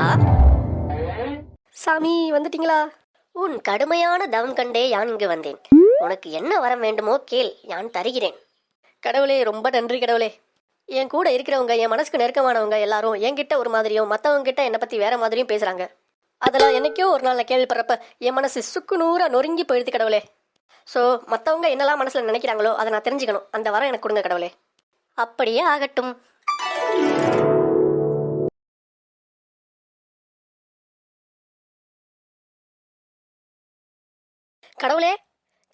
பக்தா, சாமி வந்துட்டீங்களா? உன் கடுமையான தவம் கண்டே யான் இங்கு வந்தேன். உனக்கு என்ன வரம் வேண்டுமோ கேள், யான் தருகிறேன். கடவுளே, ரொம்ப நன்றி கடவுளே. என் கூட இருக்கிறவங்க, என் மனசுக்கு நெருக்கமானவங்க எல்லாரும் என்கிட்ட ஒரு மாதிரியும் மற்றவங்க கிட்ட என்னை பற்றி வேற மாதிரியும் பேசுகிறாங்க. அதெல்லாம் என்னைக்கோ ஒரு நாள் நான் கேள்விப்படுறப்ப என் மனசு சுக்கு நூறா நொறுங்கி போயிடுது கடவுளே. ஸோ மற்றவங்க என்னெல்லாம் மனசில் நினைக்கிறாங்களோ அதை நான் தெரிஞ்சுக்கணும். அந்த வரம் எனக்கு கொடுங்க கடவுளே. அப்படியே ஆகட்டும். கடவுளே,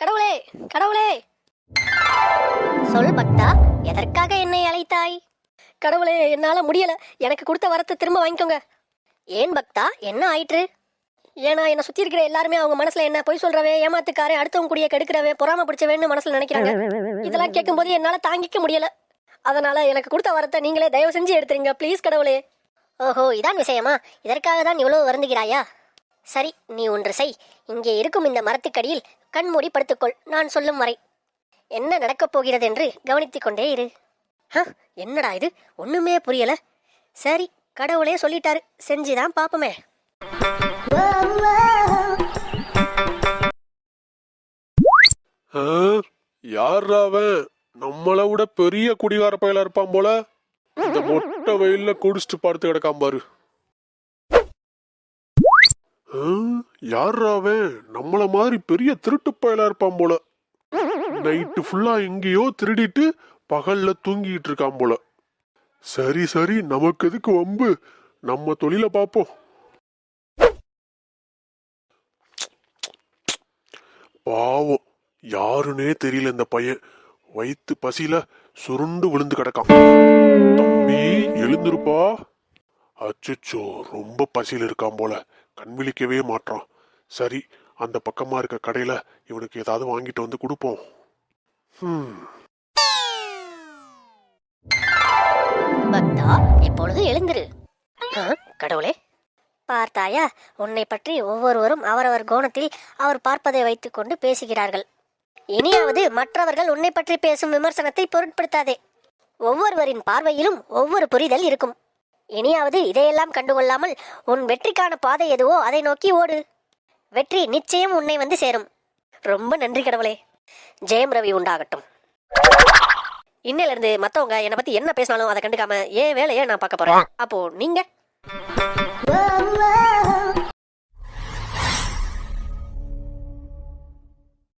கடவுளே, கடவுளே. சொல் பக்தா, எதற்காக என்னை அழைத்தாய்? கடவுளே, என்னால முடியல. எனக்கு கொடுத்த வரத்தை திரும்ப வாங்கிக்கோங்க. ஏன் பக்தா, என்ன ஆயிற்று? ஏன்னா என்னை சுத்தி இருக்கிற எல்லாருமே அவங்க மனசுல என்ன பொய் சொல்றவே, ஏமாத்துக்காரே, அடுத்தவங்க கூடிய கெடுக்கிறவே, பொறாம பிடிச்சவேன்னு மனசுல நினைக்கிறாங்க. இதெல்லாம் கேட்கும்போது என்னால தாங்கிக்க முடியல. அதனால எனக்கு கொடுத்த வரத்தை நீங்களே தயவு செஞ்சு எடுத்துருங்க ப்ளீஸ் கடவுளே. ஓஹோ, இதான் விஷயமா? இதற்காக தான் இவ்வளவு வருந்துகிறாயா? சரி, நீ ஒன்று செய். இங்கே இருக்கும் இந்த மரத்துக்கடியில் கண்மூடி படுத்துக்கொள், நான் சொல்லும் வரை. என்ன நடக்கப் போகிறது என்று கவனித்துக் கொண்டே இரு. என்னடா இது, ஒண்ணுமே புரியல. சரி, கடவுளே சொல்லிட்டாரு, செஞ்சுதான் பாப்போமே. யாரா அவன்? நம்மளை விட பெரிய குடிகார பயலா இருப்பான் போல. இந்த மொட்டை வெயில்ல குடிச்சிட்டு படுத்து கிடக்காம பாரு. யாரா அவன்? நம்மள மாதிரி பெரிய திருட்டு பயலா இருப்பான் போல. நைட்டு ஃபுல்லா எங்கேயோ திருடிட்டு பகல்ல தூங்கிட்டு இருக்கான் போல. சரி சரி, நமக்கு எதுக்கு வம்பு, நம்ம தொழில பாப்போம். பாவம், யாருன்னே தெரியல இந்த பையன். வயிற்று பசியில சுருண்டு விழுந்து கிடக்கான். தம்பி எழுந்திருப்பா. அச்சோ, ரொம்ப பசியில் இருக்கான் போல, கண் விழிக்கவே மாட்டான். சரி, அந்த பக்கமா இருக்க கடையில இவனுக்கு ஏதாவது வாங்கிட்டு வந்து கொடுப்போம். பக்தா, இப்பொழுது எழுந்திரு. கடவுளே, பார்த்தாயா, உன்னை பற்றி ஒவ்வொருவரும் அவரவர் கோணத்தில் அவர் பார்ப்பதை வைத்துக் கொண்டு பேசுகிறார்கள். இனியாவது மற்றவர்கள் உன்னை பற்றி பேசும் விமர்சனத்தை பொருட்படுத்தாதே. ஒவ்வொருவரின் பார்வையிலும் ஒவ்வொரு புரிதல் இருக்கும். இனியாவது இதையெல்லாம் கண்டுகொள்ளாமல் உன் வெற்றிக்கான பாதை எதுவோ அதை நோக்கி ஓடு. வெற்றி நிச்சயம் உன்னை வந்து சேரும். ரொம்ப நன்றி கடவுளே. ஜெயம் ரவி உண்டாகட்டும். இன்னையில இருந்து மத்தவங்க என்னை பத்தி என்ன பேசினாலும் அதை கண்டுக்காம ஏன் வேலையை நான் பார்க்க போறேன். அப்போ நீங்க